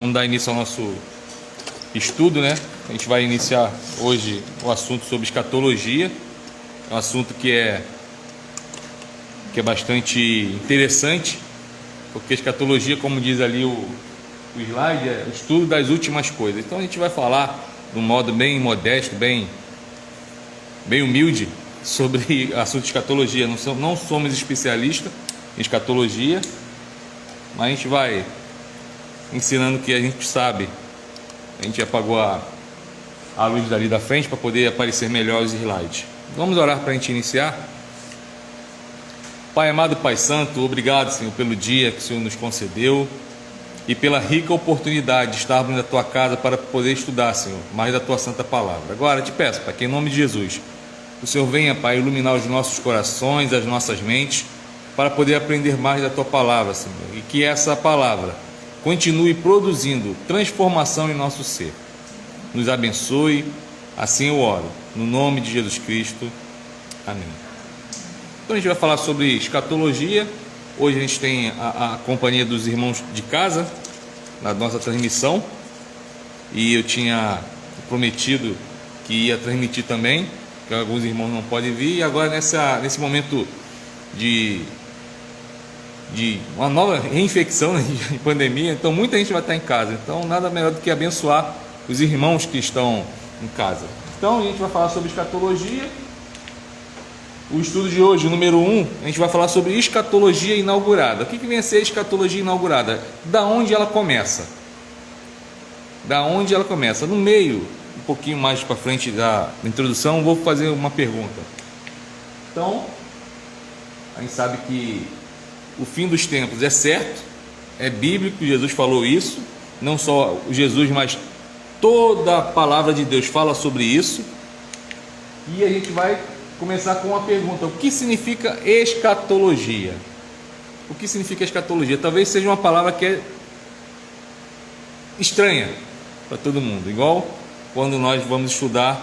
Vamos dar início ao nosso estudo, né? A gente vai iniciar hoje o assunto sobre escatologia. É um assunto que é bastante interessante, porque escatologia, como diz ali o slide, é o estudo das últimas coisas. Então a gente vai falar de um modo bem modesto, bem humilde sobre assunto de escatologia. Não somos especialistas em escatologia, mas a gente vai ensinando o que a gente sabe. A gente apagou a luz dali da frente para poder aparecer melhor os slides. Vamos orar para a gente iniciar. Pai amado, Pai santo, obrigado, Senhor, pelo dia que o Senhor nos concedeu e pela rica oportunidade de estarmos na Tua casa para poder estudar, Senhor, mais da Tua santa palavra. Agora te peço, Pai, que em nome de Jesus o Senhor venha, Pai, iluminar os nossos corações, as nossas mentes, para poder aprender mais da Tua palavra, Senhor, e que essa palavra continue produzindo transformação em nosso ser. Nos abençoe, assim eu oro, no nome de Jesus Cristo, amém. Então a gente vai falar sobre escatologia. Hoje a gente tem a companhia dos irmãos de casa na nossa transmissão, e eu tinha prometido que ia transmitir também, que alguns irmãos não podem vir, e agora nesse momento de uma nova reinfecção, né, de pandemia, então muita gente vai estar em casa, então nada melhor do que abençoar os irmãos que estão em casa. Então a gente vai falar sobre escatologia. O estudo de hoje, o número 1, a gente vai falar sobre escatologia inaugurada. O que vem a ser a escatologia inaugurada? Da onde ela começa? Da onde ela começa? No meio, um pouquinho mais para frente da introdução, vou fazer uma pergunta. Então, a gente sabe que o fim dos tempos é certo, é bíblico, Jesus falou isso, não só Jesus, mas toda a palavra de Deus fala sobre isso. E a gente vai começar com uma pergunta: o que significa escatologia? O que significa escatologia? Talvez seja uma palavra que é estranha para todo mundo, igual quando nós vamos estudar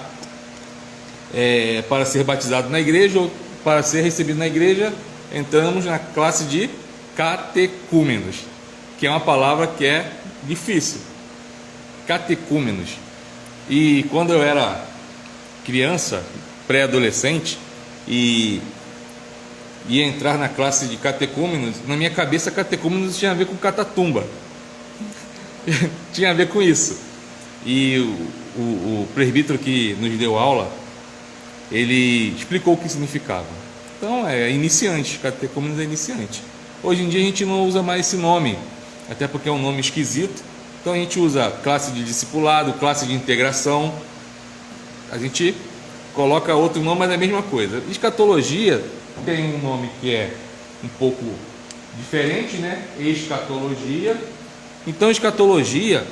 para ser batizado na igreja ou para ser recebido na igreja, entramos na classe de catecúmenos, que é uma palavra que é difícil. Catecúmenos. E quando eu era criança, pré-adolescente, e ia entrar na classe de catecúmenos, na minha cabeça catecúmenos tinha a ver com catatumba. Tinha a ver com isso. E o presbítero que nos deu aula, ele explicou o que significava. Então é iniciante, catecúmenos é iniciante. Hoje em dia a gente não usa mais esse nome, até porque é um nome esquisito. Então a gente usa classe de discipulado, classe de integração. A gente coloca outro nome, mas é a mesma coisa. Escatologia tem um nome que é um pouco diferente, né? Escatologia. Então escatologia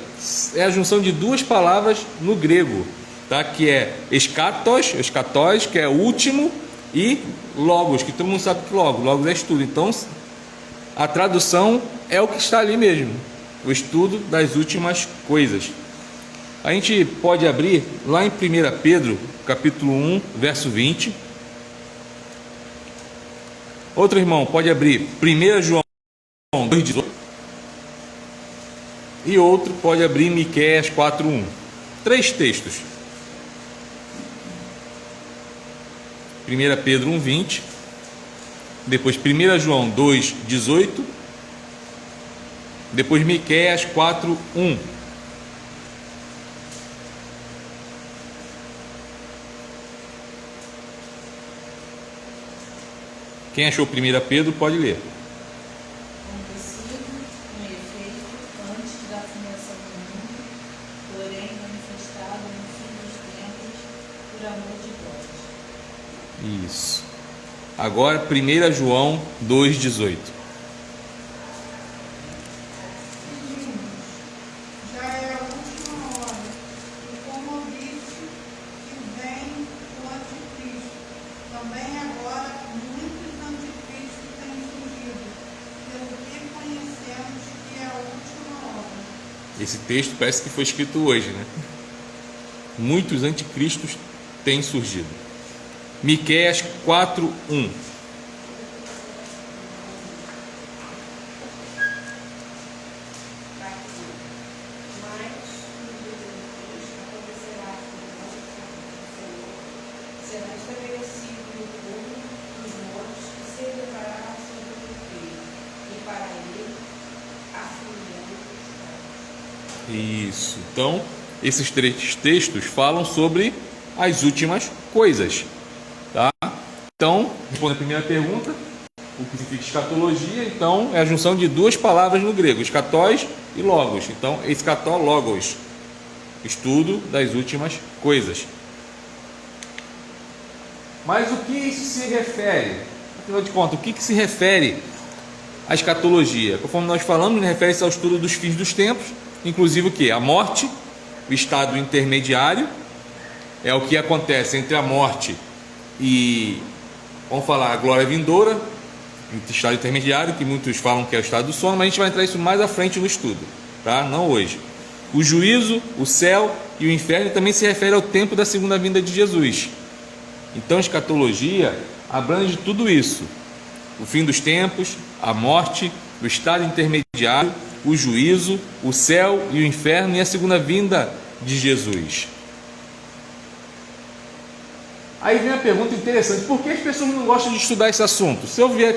é a junção de duas palavras no grego, tá? Que é eschatos, que é último, e logos, que todo mundo sabe que logos é estudo. Então a tradução é o que está ali mesmo, o estudo das últimas coisas. A gente pode abrir lá em 1 Pedro, capítulo 1, verso 20. Outro irmão pode abrir 1 João 2,18. E outro pode abrir Miqueias 4,1. 3 textos. 1 Pedro 1,20. Depois 1 João 2,18. Depois Miqueias 4,1. Quem achou 1 Pedro pode ler. Acontecido com efeito antes da fundação do mundo, porém manifestado no fim dos tempos por amor de vós. Isso. Agora 1 João 2,18. Já é a última hora, e como disse que vem o anticristo, também agora muitos anticristos têm surgido, pelo que conhecemos que é a última hora. Esse texto parece que foi escrito hoje, né? Muitos anticristos têm surgido. Miqueias 4:1. será estabelecido no povo dos mortos e se elevará sobre o feio, e para ele afluirão os povos. Isso. Então, esses três textos falam sobre as últimas coisas. Tá? Então, respondendo a primeira pergunta, o que significa escatologia? Então, é a junção de duas palavras no grego, escatóis e logos. Então, escató, logos, estudo das últimas coisas. Mas o que isso se refere? Afinal de contas, o que se refere à escatologia? Conforme nós falamos, refere-se ao estudo dos fins dos tempos, inclusive o que? A morte, o estado intermediário, é o que acontece entre a morte e, vamos falar, a glória vindoura, o estado intermediário, que muitos falam que é o estado do sono, mas a gente vai entrar isso mais à frente no estudo, tá? Não hoje. O juízo, o céu e o inferno também se refere ao tempo da segunda vinda de Jesus. Então, a escatologia abrange tudo isso: o fim dos tempos, a morte, o estado intermediário, o juízo, o céu e o inferno e a segunda vinda de Jesus. Aí vem a pergunta interessante: por que as pessoas não gostam de estudar esse assunto? Se eu vier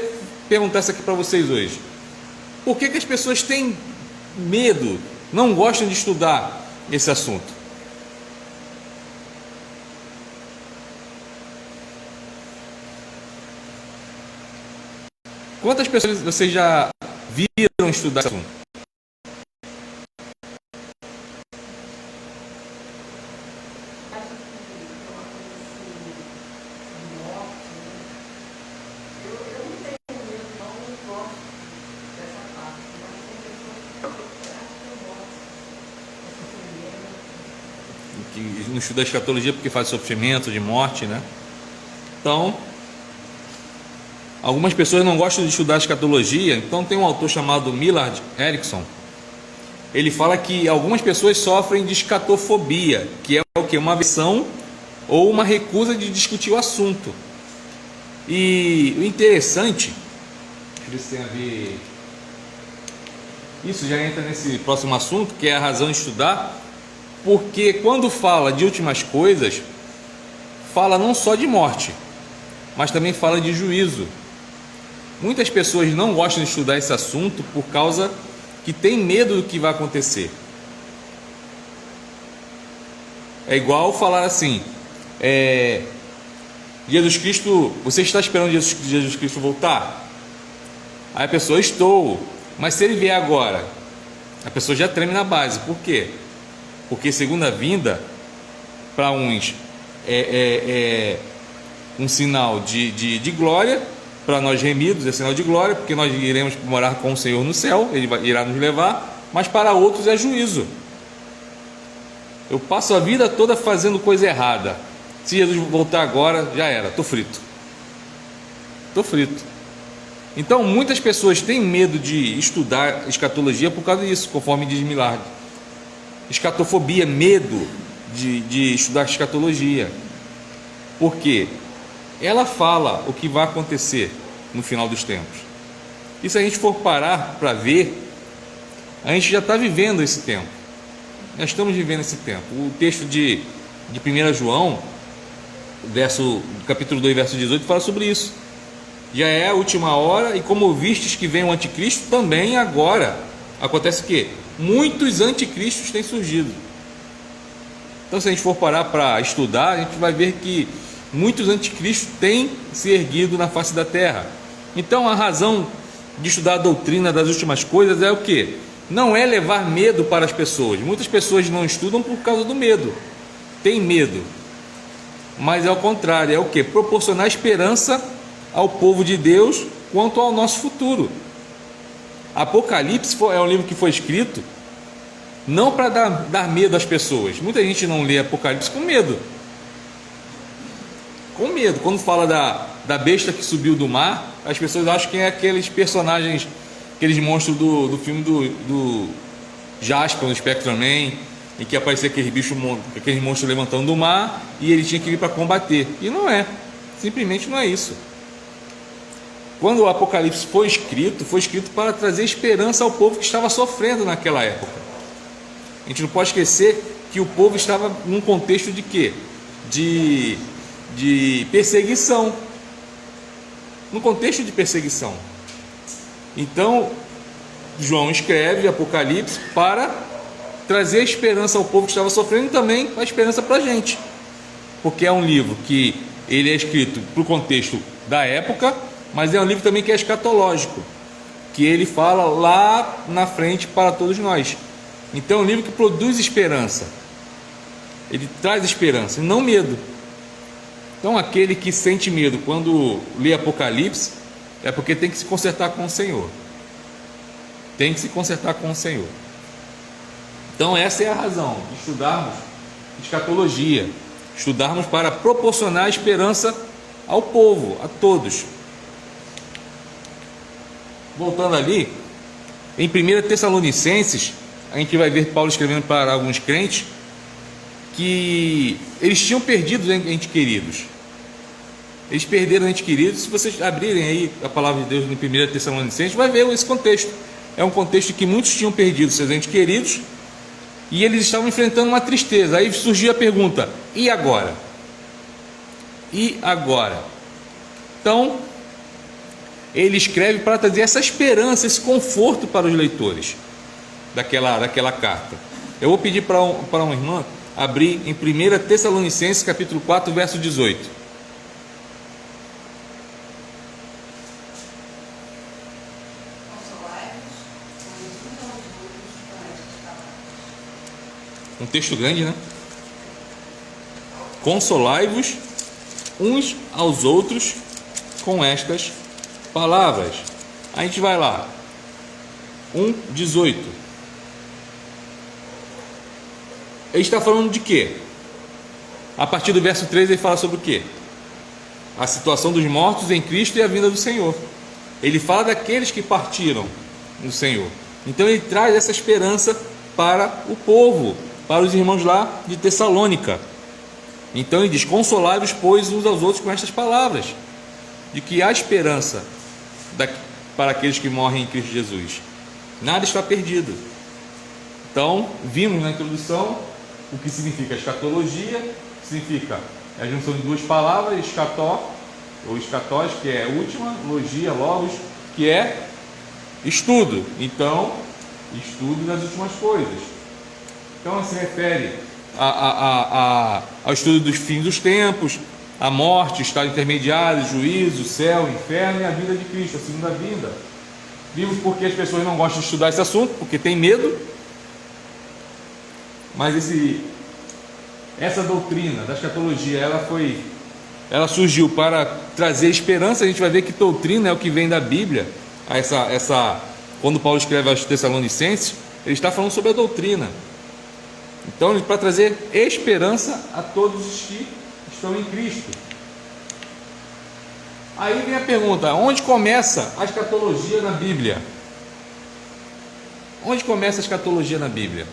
perguntar isso aqui para vocês hoje, por que as pessoas têm medo, não gostam de estudar esse assunto? Quantas pessoas vocês já viram estudar esse assunto? Que não estuda a escatologia porque faz sofrimento, de morte, né? Então, algumas pessoas não gostam de estudar a escatologia. Então tem um autor chamado Millard Erickson. Ele fala que algumas pessoas sofrem de escatofobia, que é o que? Uma aversão ou uma recusa de discutir o assunto. E o interessante, isso tem a ver, isso já entra nesse próximo assunto, que é a razão de estudar, porque quando fala de últimas coisas, fala não só de morte, mas também fala de juízo. Muitas pessoas não gostam de estudar esse assunto por causa que tem medo do que vai acontecer. É igual falar assim, Jesus Cristo, você está esperando Jesus Cristo voltar? Aí a pessoa, estou, mas se ele vier agora, a pessoa já treme na base. Por quê? Porque segunda vinda, para uns, é um sinal de glória, para nós remidos é sinal de glória, porque nós iremos morar com o Senhor no céu, Ele irá nos levar, mas para outros é juízo. Eu passo a vida toda fazendo coisa errada, se Jesus voltar agora, já era, estou frito. Então muitas pessoas têm medo de estudar escatologia por causa disso, conforme diz Millard. Escatofobia, medo de estudar escatologia. Por quê? Ela fala o que vai acontecer no final dos tempos. E se a gente for parar para ver, a gente já está vivendo esse tempo. Nós estamos vivendo esse tempo. O texto de 1 João, capítulo 2, verso 18, fala sobre isso. Já é a última hora, e como vistes que vem o anticristo, também agora acontece o quê? Muitos anticristos têm surgido. Então, se a gente for parar para estudar, a gente vai ver que muitos anticristos têm se erguido na face da terra. Então, a razão de estudar a doutrina das últimas coisas é o quê? Não é levar medo para as pessoas. Muitas pessoas não estudam por causa do medo. Tem medo. Mas é o contrário, é o quê? Proporcionar esperança ao povo de Deus quanto ao nosso futuro. Apocalipse é um livro que foi escrito não para dar medo às pessoas. Muita gente não lê Apocalipse com medo. Quando fala da besta que subiu do mar, as pessoas acham que é aqueles personagens, aqueles monstros do filme do Jasper, no Spectrum Man, em que aparecia aqueles monstros levantando do mar e ele tinha que ir para combater. E não é. Simplesmente não é isso. Quando o Apocalipse foi escrito para trazer esperança ao povo que estava sofrendo naquela época. A gente não pode esquecer que o povo estava num contexto de quê? De de perseguição. No contexto de perseguição. Então, João escreve Apocalipse para trazer a esperança ao povo que estava sofrendo e também a esperança para a gente. Porque é um livro que ele é escrito para o contexto da época, mas é um livro também que é escatológico, que ele fala lá na frente para todos nós. Então é um livro que produz esperança. Ele traz esperança e não medo. Então aquele que sente medo quando lê Apocalipse é porque tem que se consertar com o Senhor. Tem que se consertar com o Senhor. Então essa é a razão de estudarmos escatologia, estudarmos para proporcionar esperança ao povo, a todos. Voltando ali, em 1 Tessalonicenses, a gente vai ver Paulo escrevendo para alguns crentes que eles tinham perdido entes queridos. Eles perderam entes queridos. Se vocês abrirem aí a palavra de Deus em 1 Tessalonicenses, vai ver esse contexto. É um contexto que muitos tinham perdido seus entes queridos e eles estavam enfrentando uma tristeza. Aí surgiu a pergunta: e agora? E agora? Então, ele escreve para trazer essa esperança, esse conforto para os leitores daquela carta. Eu vou pedir para uma irmã abrir em 1 Tessalonicenses capítulo 4, verso 18. Um texto grande, né? Consolai-vos uns aos outros com estas palavras. A gente vai lá. 1:18. Ele está falando de quê? A partir do verso 3 ele fala sobre o quê? A situação dos mortos em Cristo e a vinda do Senhor. Ele fala daqueles que partiram no Senhor. Então ele traz essa esperança para o povo, para os irmãos lá de Tessalônica. Então ele diz: consolai-vos, pois, uns aos outros com estas palavras, de que há esperança para aqueles que morrem em Cristo Jesus. Nada está perdido. Então, vimos na introdução o que significa escatologia, que significa a junção de duas palavras, escató, ou escatós, que é última, logia, logos, que é estudo. Então, estudo das últimas coisas. Então, se refere ao estudo dos fins dos tempos, a morte, estado intermediário, juízo, céu, inferno e a vinda de Cristo, a segunda vinda. Vimos porque as pessoas não gostam de estudar esse assunto, porque tem medo. Mas essa doutrina da escatologia, ela surgiu para trazer esperança. A gente vai ver que doutrina é o que vem da Bíblia. Quando Paulo escreve aos Tessalonicenses, ele está falando sobre a doutrina. Então, para trazer esperança a todos os que estão em Cristo. Aí vem a pergunta: onde começa a escatologia na Bíblia? Onde começa a escatologia na Bíblia?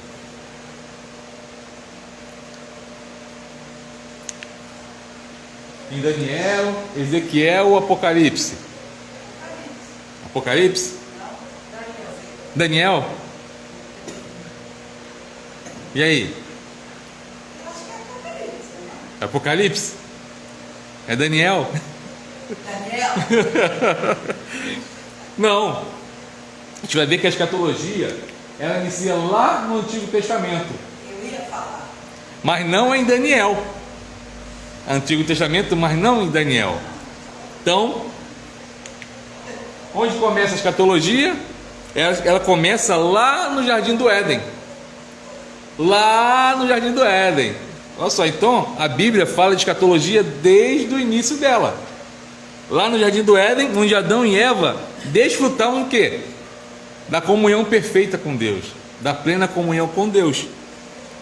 Em Daniel, Ezequiel ou Apocalipse? Apocalipse? Daniel? E aí? Apocalipse? É Daniel? Não. A gente vai ver que a escatologia ela inicia lá no Antigo Testamento. Eu ia falar. Mas não em Daniel. Antigo Testamento, mas não em Daniel. Então, onde começa a escatologia? Ela começa lá no Jardim do Éden. Lá no Jardim do Éden. Olha só, então a Bíblia fala de escatologia desde o início dela. Lá no Jardim do Éden, onde Adão e Eva desfrutavam do quê? Da comunhão perfeita com Deus, da plena comunhão com Deus.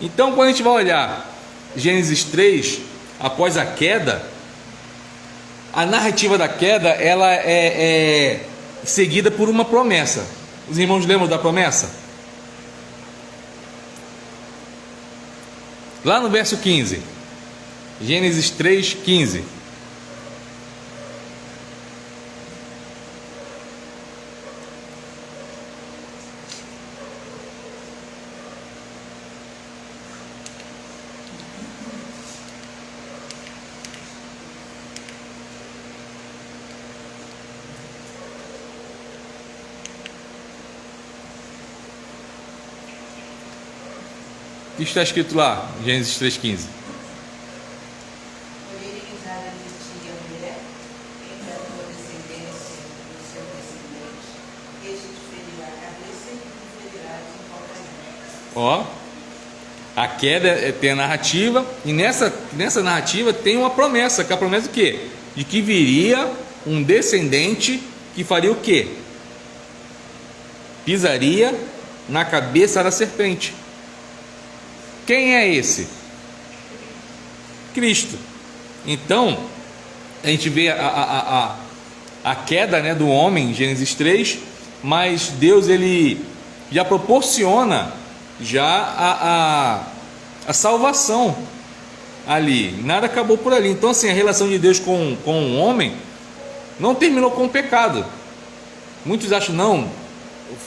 Então, quando a gente vai olhar Gênesis 3, após a queda, a narrativa da queda ela é seguida por uma promessa. Os irmãos lembram da promessa? Lá no verso 15, Gênesis 3, 15. O que está escrito lá, Gênesis 3,15? Porém, Isaac disse a mulher, entre a tua descendência e o seu descendente, este te ferirá a cabeça e tu ferirás o calcanhar. Ó, a queda tem a narrativa, e nessa narrativa tem uma promessa, que é a promessa do quê? De que viria um descendente que faria o quê? Pisaria na cabeça da serpente. Quem é esse? Cristo. Então, a gente vê a queda, né, do homem em Gênesis 3, mas Deus ele já proporciona já a salvação ali, nada acabou por ali. Então assim, a relação de Deus com o homem não terminou com o pecado. Muitos acham, não,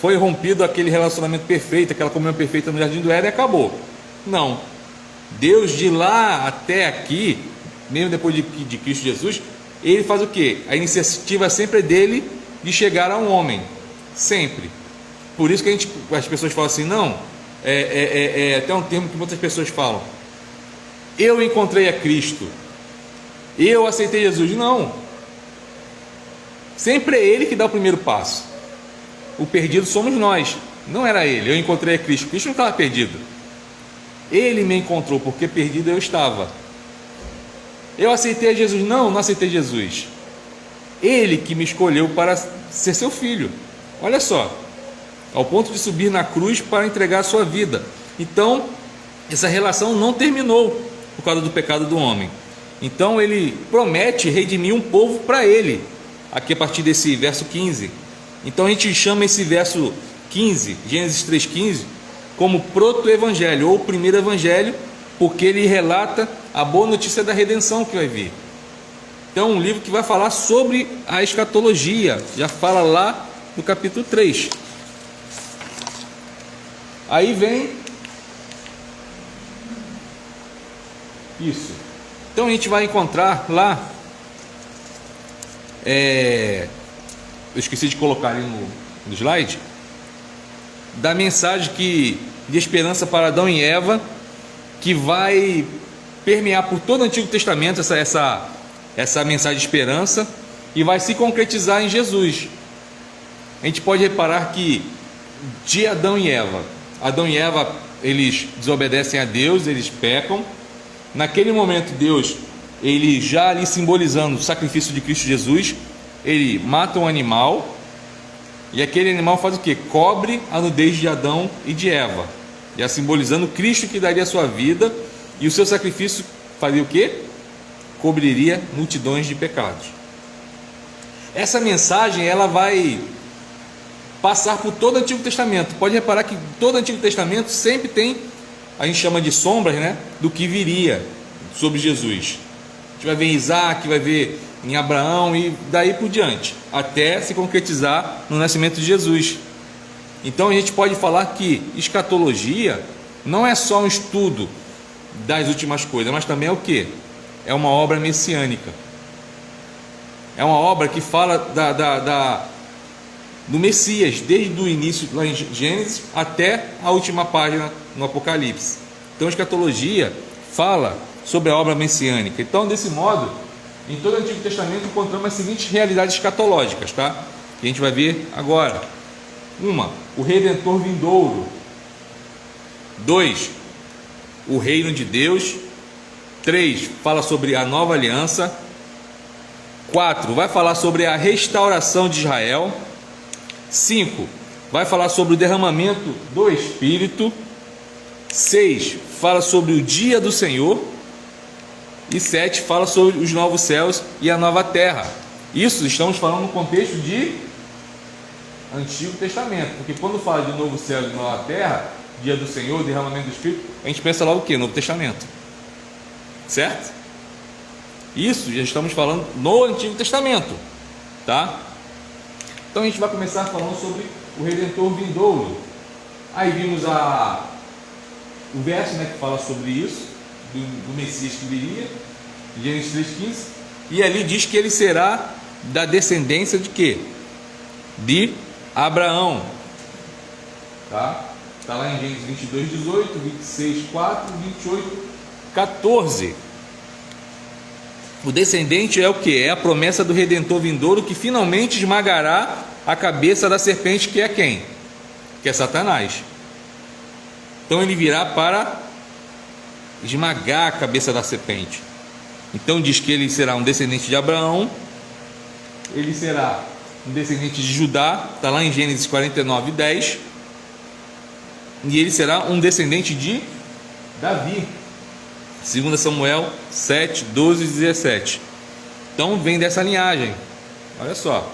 foi rompido aquele relacionamento perfeito, aquela comunhão perfeita no Jardim do Éden e acabou. Não, Deus de lá até aqui, mesmo depois de Cristo Jesus, ele faz o quê? A iniciativa sempre é dele de chegar a um homem, sempre. Por isso que as pessoas falam assim, não, até um termo que muitas pessoas falam, eu encontrei a Cristo, eu aceitei Jesus. Não, sempre é ele que dá o primeiro passo. O perdido somos nós, não era ele. Eu encontrei a Cristo, Cristo não estava perdido, ele me encontrou, porque perdido eu estava. Eu aceitei a Jesus? Não aceitei Jesus, ele que me escolheu para ser seu filho. Olha só, ao ponto de subir na cruz para entregar a sua vida. Então, essa relação não terminou por causa do pecado do homem. Então, ele promete redimir um povo para ele, aqui a partir desse verso 15. Então, a gente chama esse verso 15, Gênesis 3,15, como proto-evangelho, ou primeiro evangelho, porque ele relata a boa notícia da redenção que vai vir. Então, um livro que vai falar sobre a escatologia, já fala lá no capítulo 3. Aí vem isso. Então a gente vai encontrar lá, eu esqueci de colocar ali no slide, da mensagem de esperança para Adão e Eva, que vai permear por todo o Antigo Testamento essa mensagem de esperança, e vai se concretizar em Jesus. A gente pode reparar que de Adão e Eva, eles desobedecem a Deus, eles pecam. Naquele momento Deus, ele já ali simbolizando o sacrifício de Cristo Jesus, ele mata um animal, e aquele animal faz o que? Cobre a nudez de Adão e de Eva, já simbolizando Cristo que daria a sua vida, e o seu sacrifício faria o que? Cobriria multidões de pecados. Essa mensagem ela vai passar por todo o Antigo Testamento. Pode reparar que todo o Antigo Testamento sempre tem, a gente chama de sombras, né, do que viria sobre Jesus. A gente vai ver em Isaac, vai ver em Abraão e daí por diante, até se concretizar no nascimento de Jesus. Então a gente pode falar que escatologia não é só um estudo das últimas coisas, mas também é o que? É uma obra messiânica. É uma obra que fala do Messias, desde o início lá em Gênesis até a última página no Apocalipse. Então a escatologia fala sobre a obra messiânica. Então, desse modo, em todo o Antigo Testamento encontramos as seguintes realidades escatológicas, tá? Que a gente vai ver agora. 1. O Redentor vindouro. 2. O reino de Deus. 3. Fala sobre a nova aliança. 4. Vai falar sobre a restauração de Israel. 5. Vai falar sobre o derramamento do Espírito. 6. Fala sobre o dia do Senhor. E 7. Fala sobre os novos céus e a nova terra. Isso estamos falando no contexto de Antigo Testamento, porque quando fala de novo céu e nova terra, dia do Senhor, derramamento do Espírito, a gente pensa logo o que? Novo Testamento, certo? Isso já estamos falando no Antigo Testamento, tá? Então a gente vai começar falando sobre o Redentor vindouro. Aí vimos o verso, né, que fala sobre isso, do Messias que viria, Gênesis 3,15, e ali diz que ele será da descendência de quê? De Abraão, tá? Está lá em Gênesis 22, 18, 26, 4, 28, 14. O descendente é o que? É a promessa do Redentor vindouro que finalmente esmagará a cabeça da serpente, que é quem? Que é Satanás. Então ele virá para esmagar a cabeça da serpente. Então diz que ele será um descendente de Abraão, ele será um descendente de Judá, está lá em Gênesis 49, 10, e ele será um descendente de Davi, 2 Samuel 7, 12 e 17. Então vem dessa linhagem, olha só.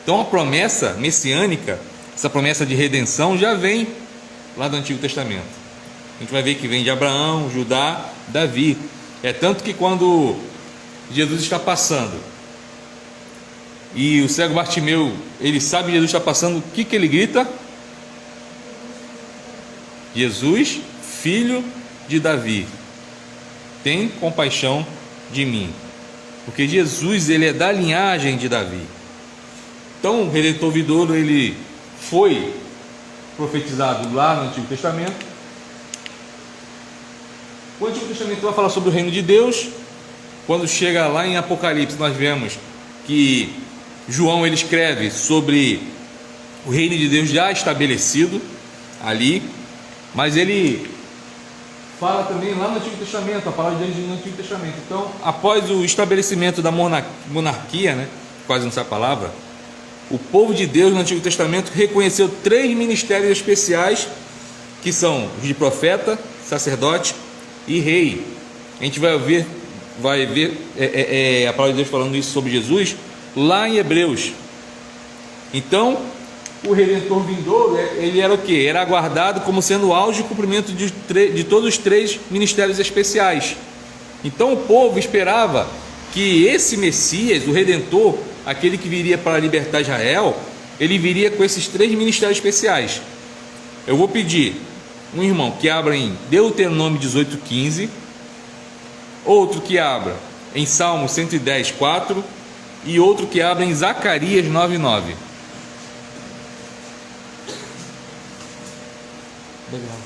Então a promessa messiânica, essa promessa de redenção já vem lá do Antigo Testamento. A gente vai ver que vem de Abraão, Judá, Davi. É tanto que quando Jesus está passando e o cego Bartimeu, ele sabe que Jesus está passando, o que ele grita? Jesus, filho de Davi, tem compaixão de mim. Porque Jesus, ele é da linhagem de Davi. Então o Redentor vindouro, ele foi profetizado lá no Antigo Testamento. O Antigo Testamento vai falar sobre o reino de Deus. Quando chega lá em Apocalipse, nós vemos que João, ele escreve sobre o reino de Deus já estabelecido ali, mas ele fala também lá no Antigo Testamento, a palavra de Deus no Antigo Testamento. Então, após o estabelecimento da monarquia, né, quase não sei a palavra, o povo de Deus no Antigo Testamento reconheceu 3 ministérios especiais, que são os de profeta, sacerdote e rei. A gente vai ver a palavra de Deus falando isso sobre Jesus lá em Hebreus. Então o Redentor vindouro, ele era o que? Era aguardado como sendo o auge e cumprimento de todos os 3 ministérios especiais. Então o povo esperava que esse Messias, o Redentor, aquele que viria para libertar Israel, ele viria com esses 3 ministérios especiais. Eu vou pedir um irmão que abra em Deuteronômio 18:15, outro que abra em Salmo 110:4 e outro que abra em Zacarias 9:9. Legal.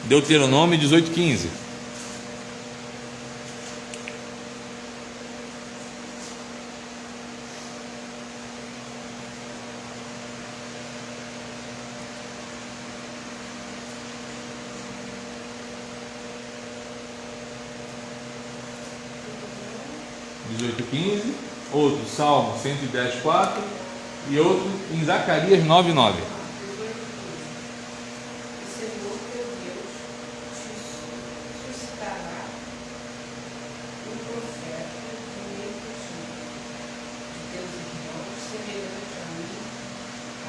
Deuteronômio 18:15. Outro Salmo 110:4 e outro em Zacarias 9:9. O Senhor teu Deus te suscitará um profeta no meio de ti, de teus irmãos, semelhante a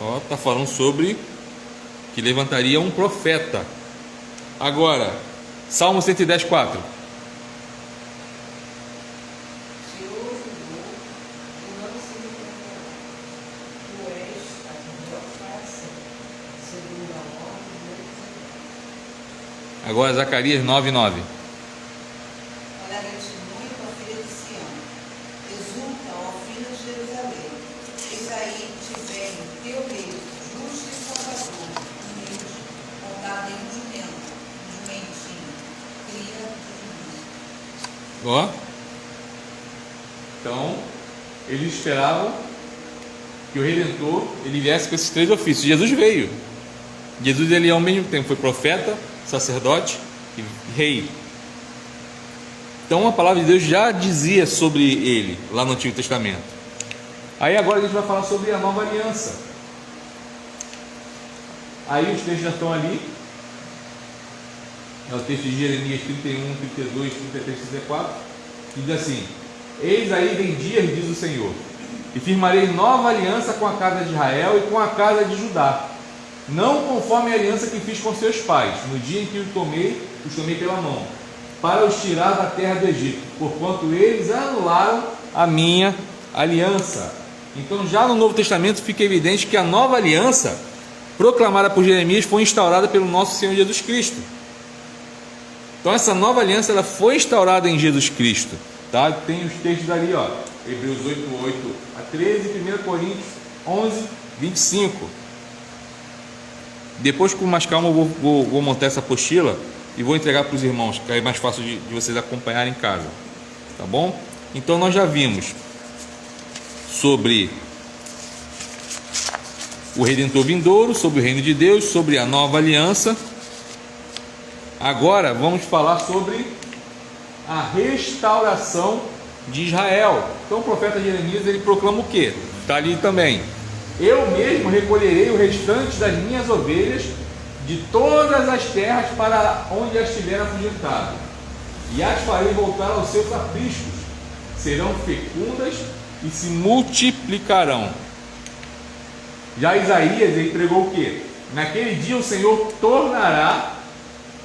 mim, Está falando sobre que levantaria um profeta. Agora, Salmo 110:4. Agora Zacarias 9:9. Olha, testemunho com a filha de Sião. Exulta, ó filha de Jerusalém. Eis aí te vem teu rei, justo e salvador, humilde, montado em um jumentinho, cria de juízo. Ó. Então, eles esperavam que o Redentor ele viesse com esses 3 ofícios. Jesus veio. Jesus, ele ao mesmo tempo foi profeta, sacerdote e rei. Então a palavra de Deus já dizia sobre ele lá no Antigo Testamento. Aí agora a gente vai falar sobre a nova aliança. Aí os textos já estão ali. É o texto de Jeremias 31, 32, 33, 34, que diz assim: eis aí vem dias, diz o Senhor, e firmarei nova aliança com a casa de Israel e com a casa de Judá, não conforme a aliança que fiz com seus pais, no dia em que os tomei pela mão, para os tirar da terra do Egito, porquanto eles anularam a minha aliança. Então já no Novo Testamento fica evidente que a nova aliança, proclamada por Jeremias, foi instaurada pelo nosso Senhor Jesus Cristo. Então essa nova aliança ela foi instaurada em Jesus Cristo, tá? Tem os textos ali, ó, Hebreus 8, 8-13, 1 Coríntios 11, 25. Depois, com mais calma, eu vou montar essa apostila e vou entregar para os irmãos, que é mais fácil de vocês acompanharem em casa, tá bom? Então nós já vimos sobre o Redentor vindouro, sobre o reino de Deus, sobre a nova aliança. Agora vamos falar sobre a restauração de Israel. Então o profeta Jeremias ele proclama o quê? Está ali também: eu mesmo recolherei o restante das minhas ovelhas de todas as terras para onde as tiver afugentado, e as farei voltar aos seus apriscos, serão fecundas e se multiplicarão. Já Isaías ele pregou o quê? Naquele dia o Senhor tornará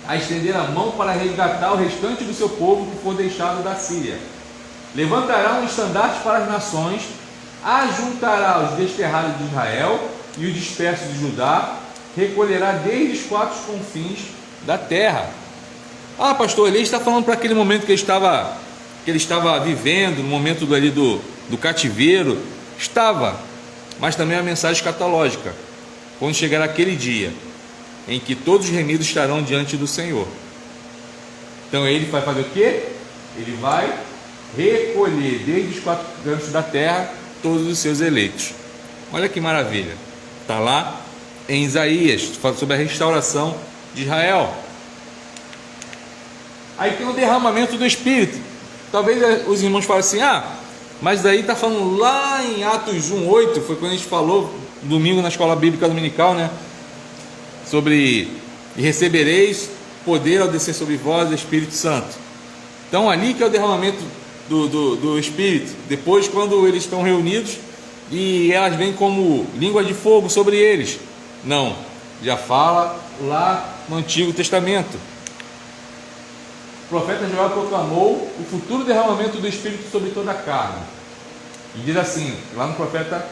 a estender a mão para resgatar o restante do seu povo que for deixado da Síria. Levantará um estandarte para as nações, ajuntará os desterrados de Israel e os dispersos de Judá, recolherá desde os quatro confins da terra. Ah, pastor, ele está falando para aquele momento que ele estava vivendo, no momento ali do cativeiro. Estava, mas também a mensagem escatológica, quando chegar aquele dia em que todos os remidos estarão diante do Senhor. Então ele vai fazer o quê? Ele vai recolher desde os quatro cantos da terra todos os seus eleitos. Olha que maravilha, está lá em Isaías, fala sobre a restauração de Israel. Aí tem o derramamento do Espírito. Talvez os irmãos falem assim: mas daí está falando lá em Atos 1:8, foi quando a gente falou domingo na escola bíblica dominical, né? Sobre: e recebereis poder ao descer sobre vós o Espírito Santo. Então ali que é o derramamento do Espírito. Depois, quando eles estão reunidos e elas vêm como língua de fogo sobre eles. Não, já fala lá no Antigo Testamento. O profeta Joel proclamou o futuro derramamento do Espírito sobre toda a carne. E diz assim, lá no profeta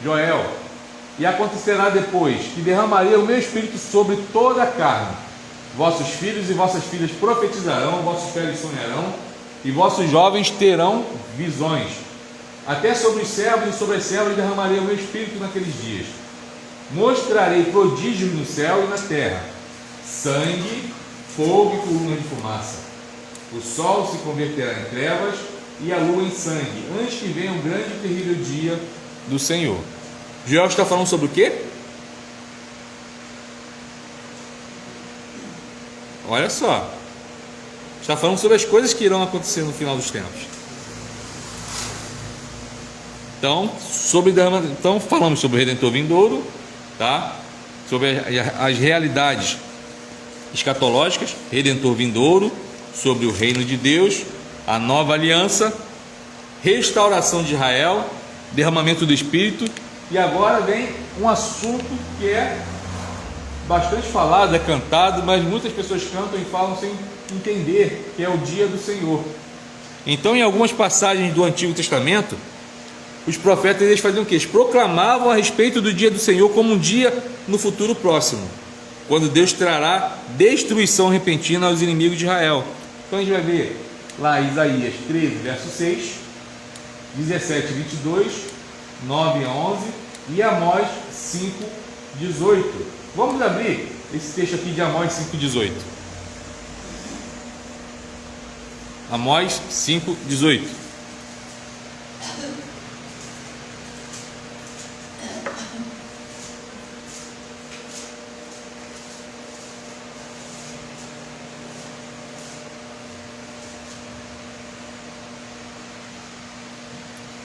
Joel: e acontecerá depois que derramarei o meu Espírito sobre toda a carne. Vossos filhos e vossas filhas profetizarão, vossos velhos sonharão, e vossos jovens terão visões. Até sobre os servos e sobre as servas derramarei o meu Espírito naqueles dias. Mostrarei prodígios no céu e na terra: sangue, fogo e coluna de fumaça. O sol se converterá em trevas e a lua em sangue, antes que venha um grande e terrível dia do Senhor. Joel está falando sobre o quê? Olha só, está falando sobre as coisas que irão acontecer no final dos tempos. Então falamos sobre o Redentor vindouro, tá? Sobre as realidades escatológicas, Redentor vindouro, sobre o reino de Deus, a nova aliança, restauração de Israel, derramamento do Espírito. E agora vem um assunto que é bastante falado, é cantado, mas muitas pessoas cantam e falam sem entender, que é o dia do Senhor. Então, em algumas passagens do Antigo Testamento, os profetas eles faziam o quê? Eles proclamavam a respeito do dia do Senhor como um dia no futuro próximo, quando Deus trará destruição repentina aos inimigos de Israel. Então a gente vai ver lá Isaías 13, verso 6, 17, 22, 9 a 11 e Amós 5, 18. Vamos abrir esse texto aqui de Amós 5, 18. Amós 5, 18.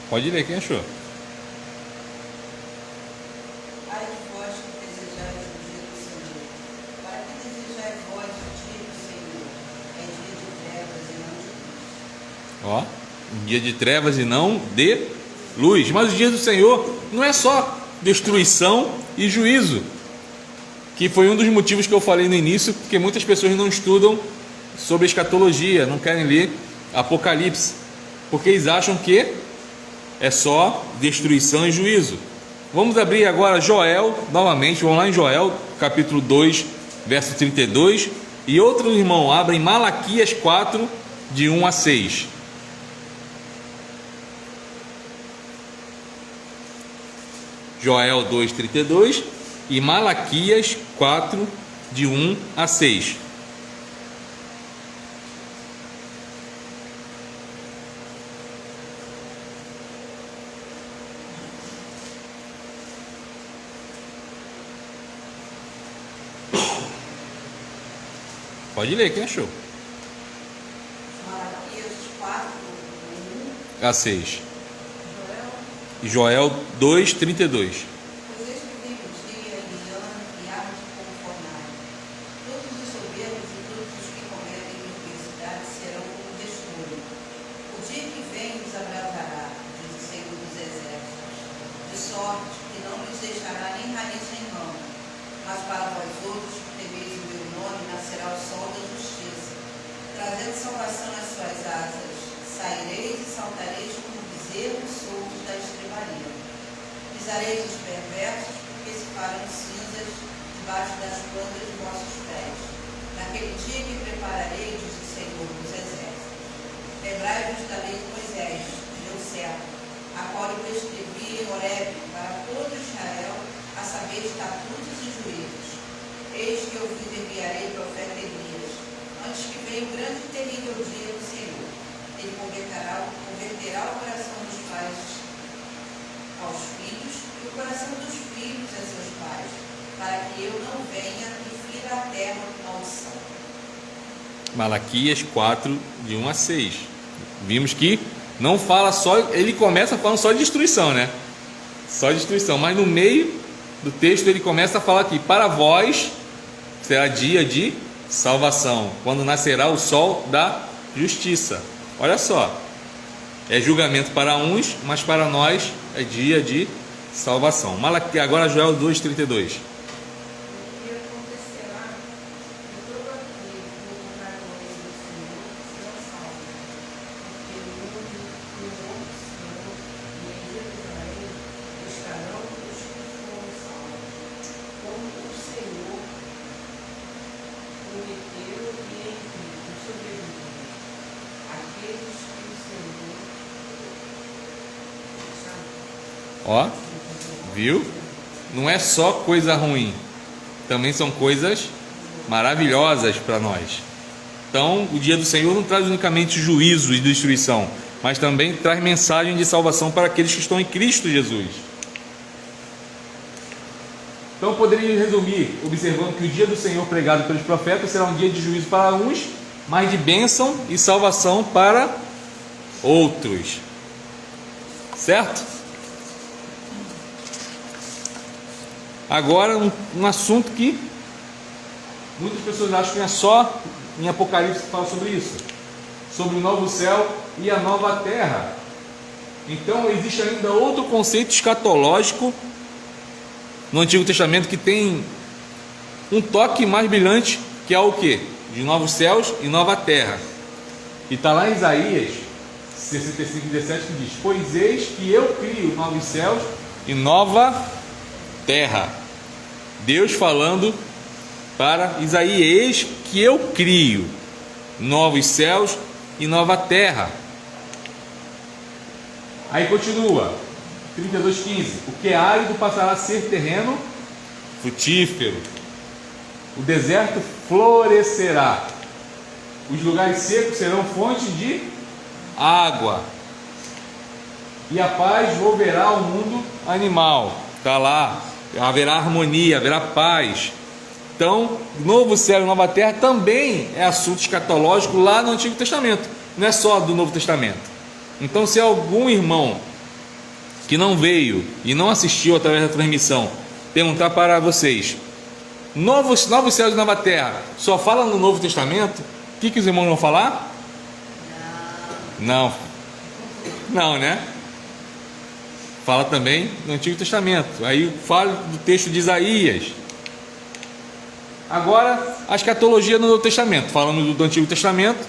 Pode ler, quem achou? Ai de vós que desejais o dia do Senhor. Para que desejais vós o dia do Senhor? É dia de trevas e não de luz. Ó, um dia de trevas e não de luz. Mas o dia do Senhor não é só destruição e juízo, que foi um dos motivos que eu falei no início, porque muitas pessoas não estudam sobre escatologia, não querem ler Apocalipse, porque eles acham que é só destruição e juízo. Vamos abrir agora Joel, novamente, vamos lá em Joel, capítulo 2, verso 32, E outro irmão abre em Malaquias 4, de 1 a 6. Joel 2:32 e Malaquias 4, de 1 a 6. Pode ler, quem achou? Malaquias 4, 1. A 6. E Joel 2:32. Pois eis que vem o dia e ano e há de conformar. Todos os soberbos e todos os que cometem iniquidade serão como desfolho. O dia que vem os abravará, diz o Senhor dos Exércitos, de sorte que não lhes deixará nem raiz nem ramo. Mas para vós outros que temeis o meu nome nascerá o sol da justiça, trazendo salvação às suas asas. Saireis e saltareis como bezerros soltos da estrebaria. Pisareis os perversos, porque se farão cinzas debaixo das plantas de vossos pés. Naquele dia que prepararei, diz o Senhor dos Exércitos. Lembrai-vos da lei de Moisés, meu servo, a qual eu prescrevi em Horebe para todo Israel, a saber estatutos e juízos. Eis que eu vos enviarei profeta Elias, antes que venha o grande e terrível dia do Senhor. Ele converterá o coração dos pais aos filhos e o coração dos filhos a seus pais, para que eu não venha e fira a terra com maldição. Malaquias 4, de 1 a 6. Vimos que não fala só, ele começa falando só de destruição, né? Só de destruição, mas no meio do texto ele começa a falar aqui: para vós será dia de salvação, quando nascerá o sol da justiça. Olha só, é julgamento para uns, mas para nós é dia de salvação. Agora Joel 2:32. E acontecerá que todo aquele que voltar ao reino do Senhor será salvo, porque no Monte Sião e em Jerusalém estarão os que foram salvos, como o Senhor prometeu e em Cristo sobrevivem. Aqueles que o Senhor Ó, viu? Não é só coisa ruim, também são coisas maravilhosas para nós. Então, o dia do Senhor não traz unicamente juízo e destruição, mas também traz mensagem de salvação para aqueles que estão em Cristo Jesus. Então, poderia resumir observando que o dia do Senhor pregado pelos profetas será um dia de juízo para uns, mas de bênção e salvação para outros. Certo? Agora, um assunto que muitas pessoas acham que é só em Apocalipse que fala sobre isso, sobre o novo céu e a nova terra. Então, existe ainda outro conceito escatológico no Antigo Testamento que tem um toque mais brilhante, que é o quê? De novos céus e nova terra. E está lá em Isaías 65:17 que diz: pois eis que eu crio novos céus e nova terra. Deus falando para Isaías: eis que eu crio novos céus e nova terra. Aí continua 32:15: o que é árido passará a ser terreno frutífero, o deserto florescerá, os lugares secos serão fonte de água, e a paz volverá ao mundo animal. Está lá, haverá harmonia, haverá paz. Então, novo céu e nova terra também é assunto escatológico lá no Antigo Testamento, não é só do Novo Testamento. Então, se algum irmão que não veio e não assistiu através da transmissão perguntar para vocês: novos céus e nova terra só fala no Novo Testamento, o que os irmãos vão falar? Não, né? Fala também no Antigo Testamento. Aí fala do texto de Isaías. Agora, a escatologia no Novo Testamento. Falando do Antigo Testamento,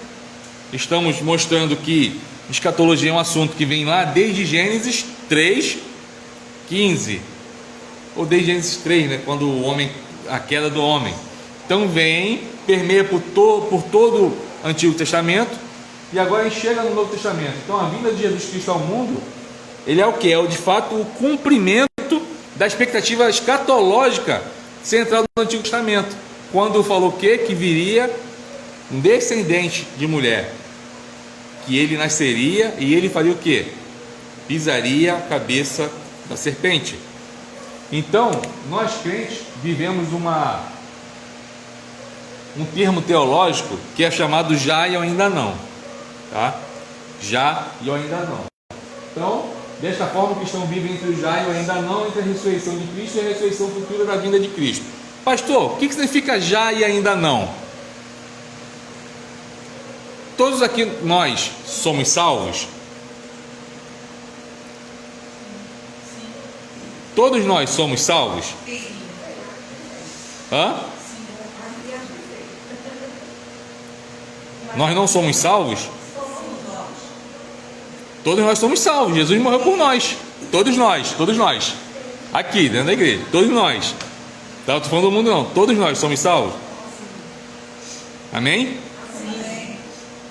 estamos mostrando que escatologia é um assunto que vem lá desde Gênesis 3:15, ou desde Gênesis 3, né, quando a queda do homem. Então vem, permeia por todo o Antigo Testamento, e agora a gente chega no Novo Testamento. Então a vinda de Jesus Cristo ao mundo, ele é o que? É de fato o cumprimento da expectativa escatológica central do Antigo Testamento, quando falou o quê? Que viria um descendente de mulher, que ele nasceria e ele faria o quê? Pisaria a cabeça da serpente. Então, nós crentes vivemos um termo teológico que é chamado já e ainda não, tá? Já e ainda não. Então, desta forma, o cristão vive entre o já e o ainda não, entre a ressurreição de Cristo e a ressurreição futura da vinda de Cristo. Pastor, o que significa já e ainda não? Todos aqui nós somos salvos? Todos nós somos salvos? Hã? Nós não somos salvos? Todos nós somos salvos. Jesus morreu por nós. Todos nós. Aqui, dentro da igreja. Todos nós. Tá? Não estou falando do mundo não. Todos nós somos salvos. Amém?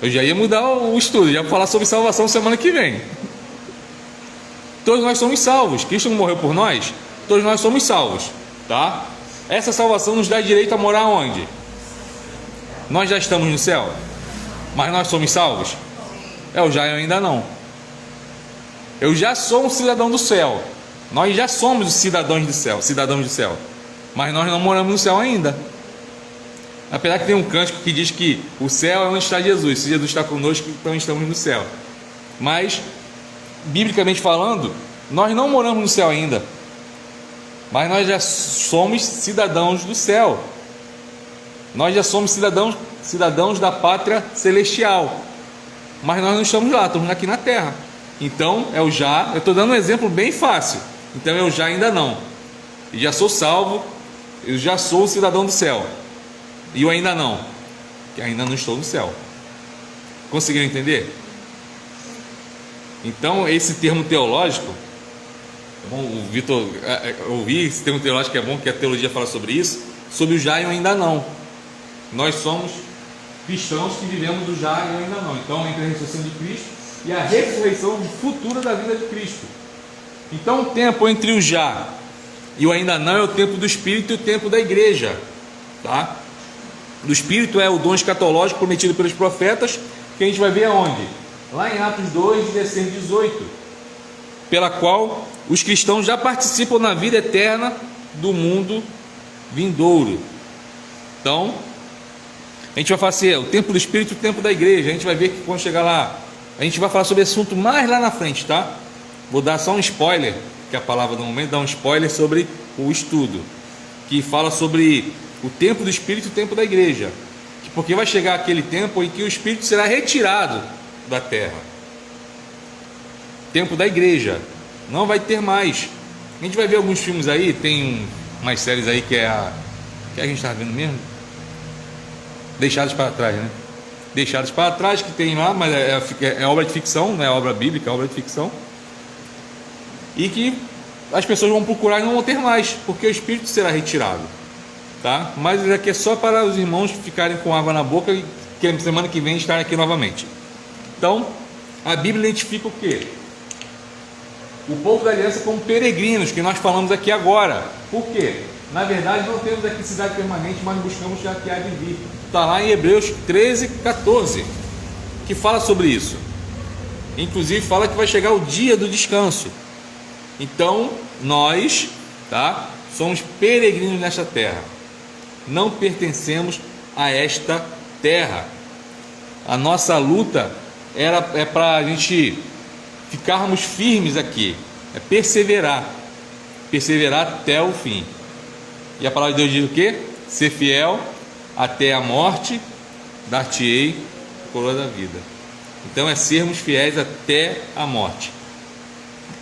Eu já ia mudar o estudo. Já vou falar sobre salvação semana que vem. Todos nós somos salvos. Cristo não morreu por nós. Todos nós somos salvos. Tá? Essa salvação nos dá direito a morar onde? Nós já estamos no céu. Mas nós somos salvos? Eu já e ainda não. Eu já sou um cidadão do céu. Nós já somos cidadãos do céu. Mas nós não moramos no céu ainda. Apesar que tem um cântico que diz que o céu é onde está Jesus. Se Jesus está conosco, então estamos no céu. Mas, biblicamente falando, nós não moramos no céu ainda. Mas nós já somos cidadãos do céu. Nós já somos cidadãos da pátria celestial. Mas nós não estamos lá, estamos aqui na terra. Então, é o já. Eu estou dando um exemplo bem fácil. Então, é o já ainda não. Eu já sou salvo. Eu já sou cidadão do céu. E eu ainda não. Que ainda não estou no céu. Conseguiram entender? Então, esse termo teológico. É bom, o Vitor, eu ouvi esse termo teológico, é bom que a teologia fala sobre isso. Sobre o já e o ainda não. Nós somos cristãos que vivemos o já e o ainda não. Então, entre a ressurreição de Cristo e a ressurreição futura da vida de Cristo. Então, o tempo entre o já e o ainda não é o tempo do Espírito e o tempo da igreja. Tá? Do Espírito é o dom escatológico prometido pelos profetas, que a gente vai ver aonde? Lá em Atos 2, 16 e 18. Pela qual os cristãos já participam na vida eterna do mundo vindouro. Então, a gente vai falar assim, o tempo do Espírito e o tempo da igreja. A gente vai ver que quando chegar lá, a gente vai falar sobre esse assunto mais lá na frente, tá? Vou dar só um spoiler, que é a palavra do momento, dá um spoiler sobre o estudo, que fala sobre o tempo do Espírito e o tempo da igreja. Porque vai chegar aquele tempo em que o Espírito será retirado da terra. Tempo da igreja. Não vai ter mais. A gente vai ver alguns filmes aí, tem umas séries aí que é a... que a gente está vendo mesmo? Deixados para trás, né? Deixados para trás, que tem lá, mas é obra de ficção, não é obra bíblica, é obra de ficção. E que as pessoas vão procurar e não vão ter mais, porque o Espírito será retirado. Tá? Mas isso aqui é só para os irmãos ficarem com água na boca e que semana que vem estarem aqui novamente. Então, a Bíblia identifica o quê? O povo da aliança como peregrinos, que nós falamos aqui agora. Por quê? Na verdade, não temos aqui cidade permanente, mas buscamos já que há de vir. Está lá em Hebreus 13, 14, que fala sobre isso. Inclusive fala que vai chegar o dia do descanso. Então, nós, tá, somos peregrinos nesta terra. Não pertencemos a esta terra. A nossa luta é para a gente ficarmos firmes aqui, é perseverar até o fim. E a palavra de Deus diz o quê? Ser fiel até a morte, dar-te-ei a coroa da vida. Então é sermos fiéis até a morte.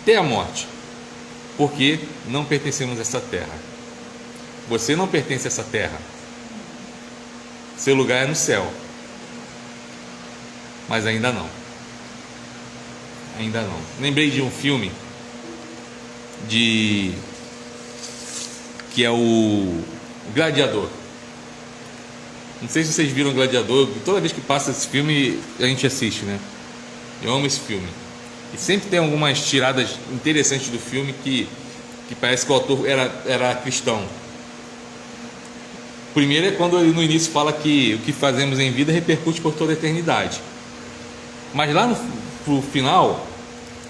Até a morte. Porque não pertencemos a essa terra. Você não pertence a essa terra. Seu lugar é no céu. Mas ainda não. Ainda não. Lembrei de um filme que é o Gladiador. Não sei se vocês viram Gladiador, toda vez que passa esse filme a gente assiste, né? Eu amo esse filme. E sempre tem algumas tiradas interessantes do filme que parece que o autor era cristão. Primeiro é quando ele no início fala que o que fazemos em vida repercute por toda a eternidade. Mas lá pro final,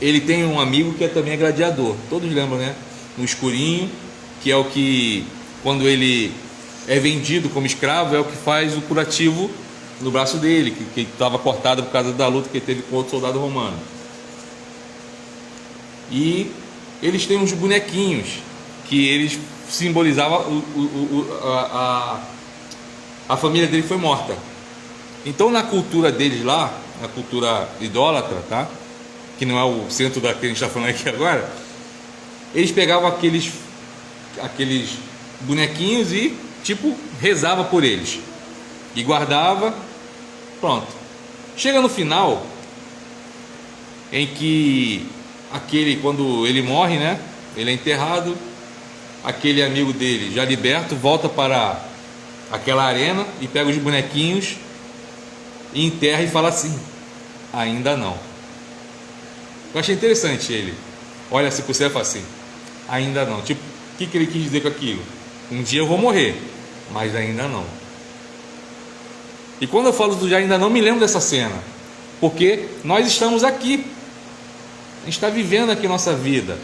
ele tem um amigo que também é gladiador. Todos lembram, né? No escurinho, que é o que, quando ele é vendido como escravo, é o que faz o curativo no braço dele, que estava cortado por causa da luta que ele teve com outro soldado romano. E eles têm uns bonequinhos que eles simbolizavam a família dele foi morta. Então, na cultura deles lá, na cultura idólatra, tá? Que não é o centro da que a gente está falando aqui agora, eles pegavam aqueles bonequinhos e tipo rezava por eles e guardava. Pronto. Chega no final, em que quando ele morre, né? Ele é enterrado. Aquele amigo dele, já liberto, volta para aquela arena e pega os bonequinhos e enterra e fala assim: ainda não. Eu achei interessante ele. Olha assim para você e fala assim: ainda não. Tipo, o que ele quis dizer com aquilo? Um dia eu vou morrer, mas ainda não. E quando eu falo do já ainda não, me lembro dessa cena, porque nós estamos aqui, a gente está vivendo aqui nossa vida,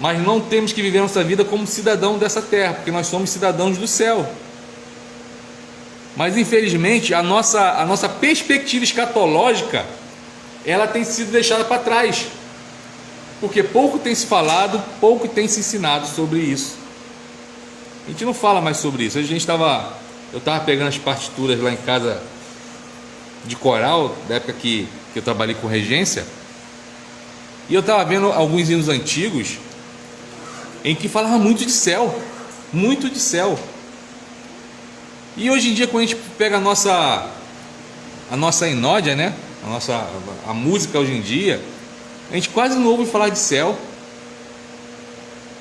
mas não temos que viver nossa vida como cidadão dessa terra, porque nós somos cidadãos do céu. Mas infelizmente a nossa perspectiva escatológica, ela tem sido deixada para trás, porque pouco tem se falado, pouco tem se ensinado sobre isso. A gente não fala mais sobre isso. Eu estava pegando as partituras lá em casa de coral, da época que eu trabalhei com regência, e eu estava vendo alguns hinos antigos em que falava muito de céu, muito de céu. E hoje em dia, quando a gente pega a nossa inódia, né? A música hoje em dia, a gente quase não ouve falar de céu.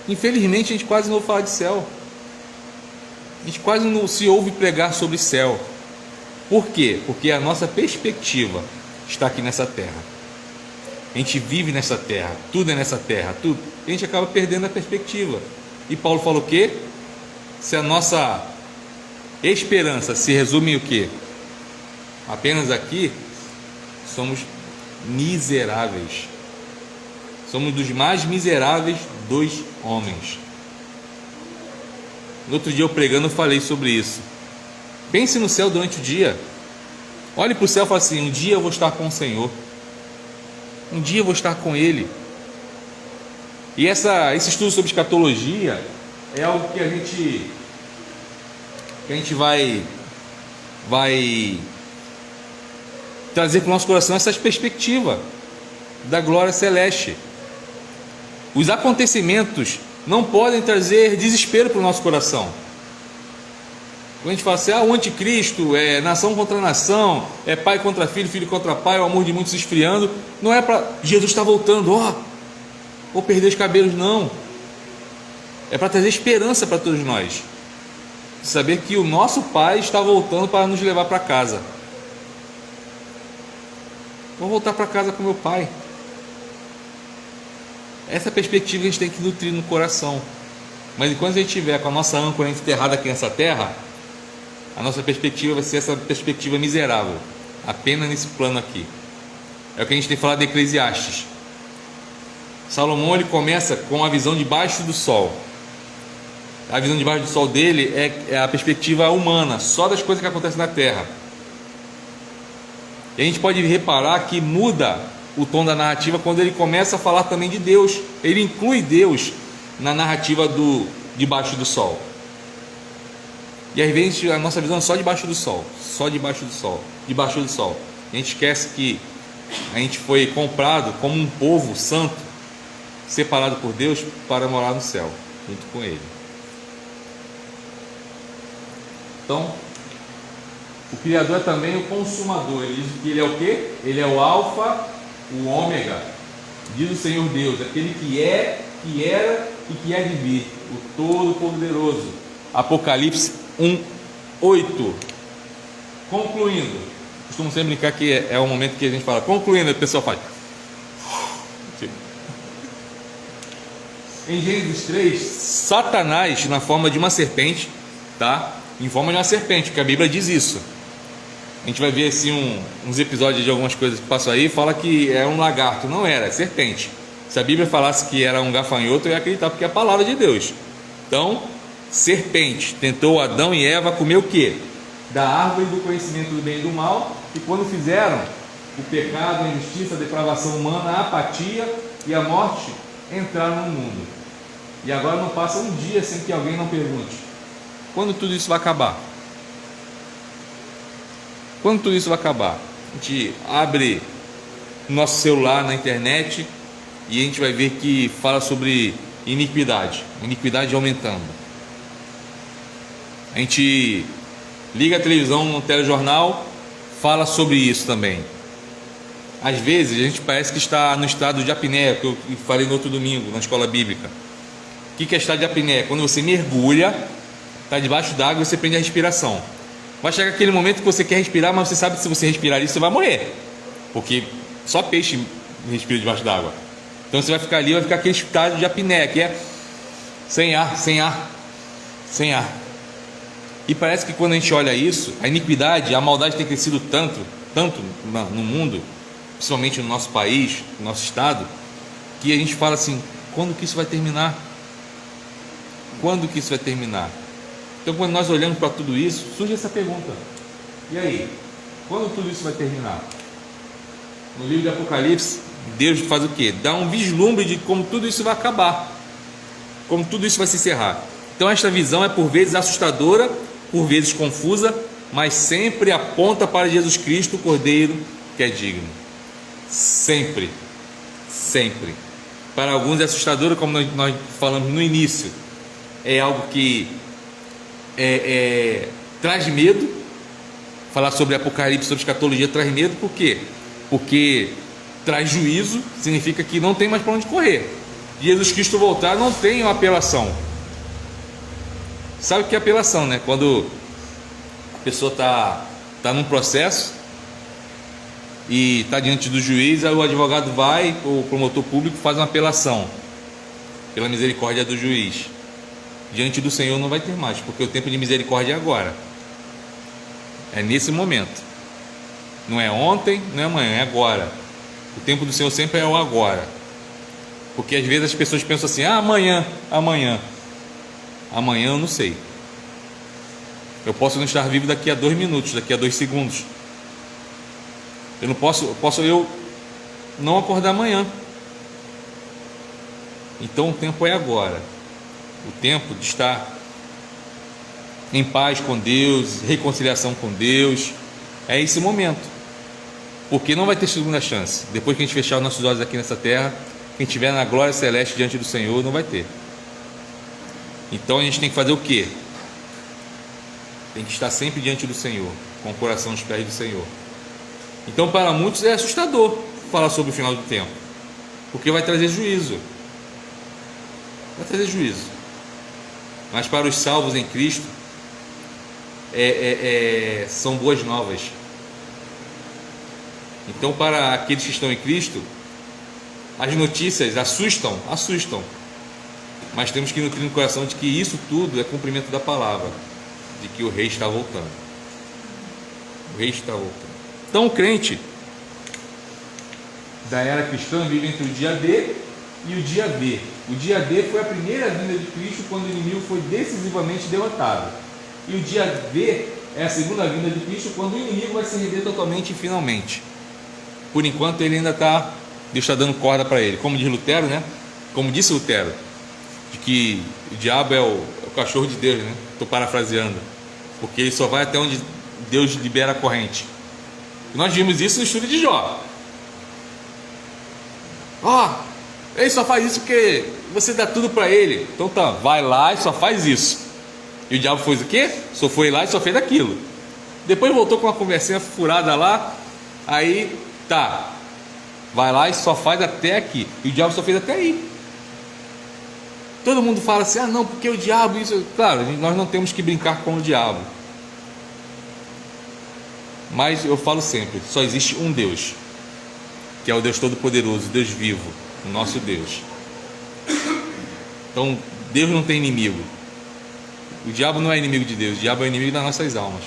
Infelizmente, a gente quase não ouve falar de céu. A gente quase não se ouve pregar sobre céu. Por quê? Porque a nossa perspectiva está aqui nessa terra. A gente vive nessa terra, tudo é nessa terra, tudo. A gente acaba perdendo a perspectiva. E Paulo fala o quê? Se a nossa esperança se resume em o quê? Apenas aqui, somos miseráveis. Somos dos mais miseráveis dos homens. No outro dia eu pregando eu falei sobre isso. Pense no céu durante o dia. Olhe para o céu e fale assim: um dia eu vou estar com o Senhor. Um dia eu vou estar com Ele. E esse estudo sobre escatologia é algo que a gente vai trazer para o nosso coração essa perspectiva da glória celeste. Os acontecimentos não podem trazer desespero para o nosso coração. Quando a gente fala assim: o anticristo é nação contra nação, é pai contra filho, filho contra pai, o amor de muitos se esfriando, não é para Jesus estar voltando, vou perder os cabelos, não. É para trazer esperança para todos nós, saber que o nosso Pai está voltando para nos levar para casa. Vou voltar para casa com meu Pai. Essa perspectiva a gente tem que nutrir no coração. Mas enquanto a gente estiver com a nossa âncora enterrada aqui nessa terra, a nossa perspectiva vai ser essa perspectiva miserável, apenas nesse plano aqui. É o que a gente tem falado de Eclesiastes. Salomão, ele começa com a visão debaixo do sol. A visão debaixo do sol dele é a perspectiva humana, só das coisas que acontecem na terra. E a gente pode reparar que muda o tom da narrativa quando ele começa a falar também de Deus. Ele inclui Deus na narrativa do debaixo do sol. E às vezes a nossa visão é só debaixo do sol, só debaixo do sol, debaixo do sol. A gente esquece que a gente foi comprado como um povo santo, separado por Deus para morar no céu, junto com Ele. Então, o Criador é também o consumador. Ele diz que Ele é o quê? Ele é o alfa, o ômega, diz o Senhor Deus, aquele que é, que era e que há de vir, o Todo-Poderoso. Apocalipse 1:8. Concluindo, costumo sempre brincar que é o momento que a gente fala, concluindo, a pessoa faz. Em Gênesis 3, Satanás, na forma de uma serpente, tá? Em forma de uma serpente, porque a Bíblia diz isso. A gente vai ver assim uns episódios de algumas coisas que passam aí, fala que é um lagarto. Não era, é serpente. Se a Bíblia falasse que era um gafanhoto, eu ia acreditar, porque é a palavra de Deus. Então, serpente tentou Adão e Eva comer o quê? Da árvore do conhecimento do bem e do mal. E quando fizeram, o pecado, a injustiça, a depravação humana, a apatia e a morte entraram no mundo. E agora não passa um dia sem que alguém não pergunte: quando tudo isso vai acabar? Quando tudo isso vai acabar? A gente abre nosso celular na internet e a gente vai ver que fala sobre iniquidade aumentando. A gente liga a televisão no telejornal, fala sobre isso também. Às vezes a gente parece que está no estado de apneia, que eu falei no outro domingo na escola bíblica. O que é estado de apneia? Quando você mergulha, está debaixo d'água e você prende a respiração. Vai chegar aquele momento que você quer respirar, mas você sabe que se você respirar isso, você vai morrer, porque só peixe respira debaixo d'água. Então você vai ficar ali, vai ficar aquele estado de apneia, que é sem ar. E parece que quando a gente olha isso, a iniquidade, a maldade tem crescido tanto no mundo, principalmente no nosso país, no nosso estado, que a gente fala assim: quando que isso vai terminar? Quando que isso vai terminar? Então, quando nós olhamos para tudo isso, surge essa pergunta: e aí? Quando tudo isso vai terminar? No livro de Apocalipse, Deus faz o quê? Dá um vislumbre de como tudo isso vai acabar, como tudo isso vai se encerrar. Então, esta visão é por vezes assustadora, por vezes confusa, mas sempre aponta para Jesus Cristo, o Cordeiro que é digno. Sempre. Para alguns é assustadora, como nós falamos no início. É algo que traz medo. Falar sobre Apocalipse, sobre escatologia, traz medo. Por quê? Porque traz juízo, significa que não tem mais para onde correr. Jesus Cristo voltar, não tem uma apelação. Sabe o que é apelação, né? Quando a pessoa está num processo e está diante do juiz, aí o advogado vai, o promotor público faz uma apelação pela misericórdia do juiz. Diante do Senhor não vai ter mais, porque o tempo de misericórdia é agora, é nesse momento. Não é ontem, não é amanhã, é agora. O tempo do Senhor sempre é o agora. Porque às vezes as pessoas pensam assim: amanhã eu não sei. Eu posso não estar vivo daqui a 2 minutos, daqui a 2 segundos. Eu posso não acordar amanhã. Então o tempo é agora. O tempo de estar em paz com Deus, reconciliação com Deus, é esse momento. Porque não vai ter segunda chance. Depois que a gente fechar os nossos olhos aqui nessa terra, quem estiver na glória celeste diante do Senhor, não vai ter. Então a gente tem que fazer o quê? Tem que estar sempre diante do Senhor, com o coração aos pés do Senhor. Então, para muitos é assustador falar sobre o final do tempo, porque vai trazer juízo. Mas para os salvos em Cristo, são boas novas. Então, para aqueles que estão em Cristo, as notícias assustam, mas temos que nutrir no coração de que isso tudo é cumprimento da palavra, de que o Rei está voltando. Então, o crente da era cristã vive entre o dia D e o dia V. O dia D foi a primeira vinda de Cristo, quando o inimigo foi decisivamente derrotado. E o dia V é a segunda vinda de Cristo, quando o inimigo vai se render totalmente e finalmente. Por enquanto ele ainda está, Deus está dando corda para ele. Como diz Lutero, né? Como disse Lutero, de que o diabo é o cachorro de Deus, né? Estou parafraseando, porque ele só vai até onde Deus libera a corrente. E nós vimos isso no estudo de Jó. Ele só faz isso porque você dá tudo para ele. Então tá, vai lá e só faz isso. E o diabo fez o quê? Só foi lá e só fez aquilo. Depois voltou com uma conversinha furada lá. Aí tá, vai lá e só faz até aqui. E o diabo só fez até aí. Todo mundo fala assim: não, porque o diabo isso. Claro, nós não temos que brincar com o diabo. Mas eu falo sempre, só existe um Deus, que é o Deus Todo-Poderoso, Deus vivo, o nosso Deus. Então, Deus não tem inimigo. O diabo não é inimigo de Deus, o diabo é inimigo das nossas almas.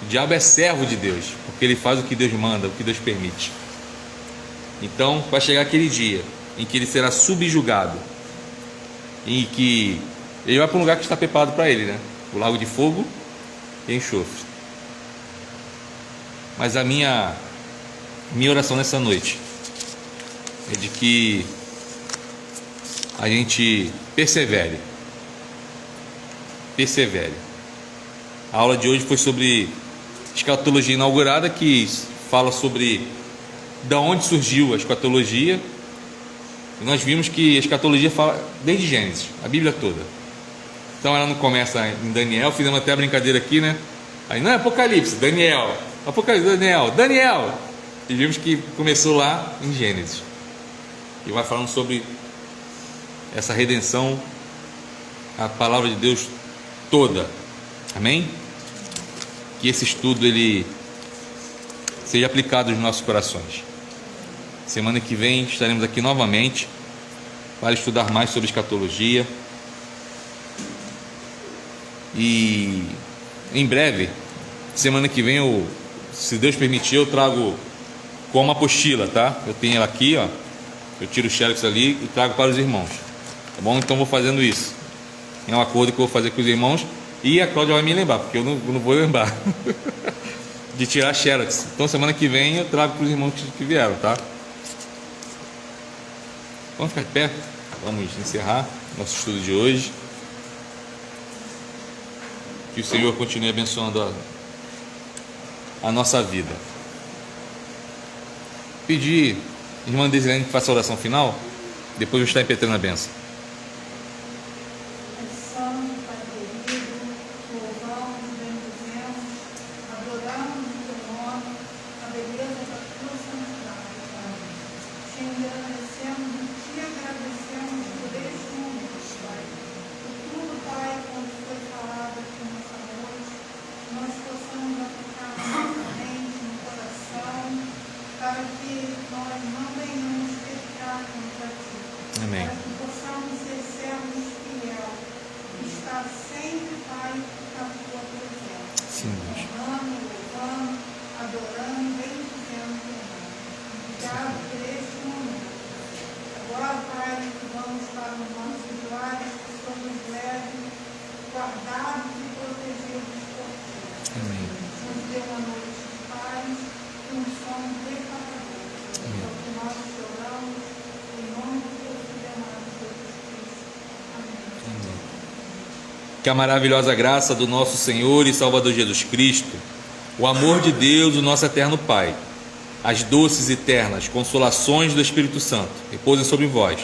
O diabo é servo de Deus, porque ele faz o que Deus manda, o que Deus permite. Então, vai chegar aquele dia em que ele será subjugado, em que ele vai para um lugar que está preparado para ele, né? O lago de fogo e enxofre. Mas a minha oração nessa noite é de que a gente persevere. A aula de hoje foi sobre escatologia inaugurada, que fala sobre da onde surgiu a escatologia. E nós vimos que a escatologia fala desde Gênesis, a Bíblia toda. Então ela não começa em Daniel, fizemos até a brincadeira aqui, né? Aí não é Apocalipse, Daniel. Apocalipse, Daniel. E vimos que começou lá em Gênesis. E vai falando sobre essa redenção, a palavra de Deus toda. Amém? Que esse estudo ele seja aplicado nos nossos corações. Semana que vem estaremos aqui novamente para estudar mais sobre escatologia. E em breve, semana que vem, se Deus permitir, eu trago com uma apostila, tá? Eu tenho ela aqui, ó. Eu tiro o xerox ali e trago para os irmãos. Tá bom? Então vou fazendo isso. É um acordo que eu vou fazer com os irmãos. E a Cláudia vai me lembrar, porque eu não vou lembrar de tirar xerox. Então semana que vem eu trago para os irmãos que vieram, tá? Vamos ficar de pé? Vamos encerrar nosso estudo de hoje. Que o Senhor continue abençoando a nossa vida. Pedir, irmã Desilene, que faça a oração final. Depois eu estar impetrando a bênção. Santo, Pai querido, louvamos, bendizemos, adoramos o teu nome, a beleza da tua santidade, Pai. Te agradecemos e te agradecemos por este momento, Pai. Por tudo, Pai, quando foi falado aqui nessa noite, nós possamos aplicar na nossa mente, no coração, para que nós não venhamos pecar contra ti. Amém. Para que possamos ser servos fiel, estar sempre, Pai, na tua presença. Sim, Deus. Amando, louvando, adorando e bendizendo o teu nome. Obrigado por este momento. Agora, Pai, vamos para os nossos lares, que somos leves, guardados e protegidos por ti. Amém. Nos dê uma noite de paz e um sono reparador. É o que nós choramos, em nome do teu Filho amado Jesus Cristo. Amém. Que a maravilhosa graça do nosso Senhor e Salvador Jesus Cristo, o amor de Deus, o nosso eterno Pai, as doces e eternas consolações do Espírito Santo repousem sobre vós,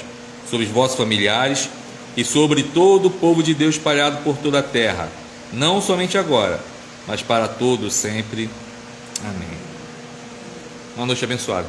sobre os vossos familiares e sobre todo o povo de Deus espalhado por toda a terra, não somente agora, mas para todos sempre. Amém. Uma noite abençoada.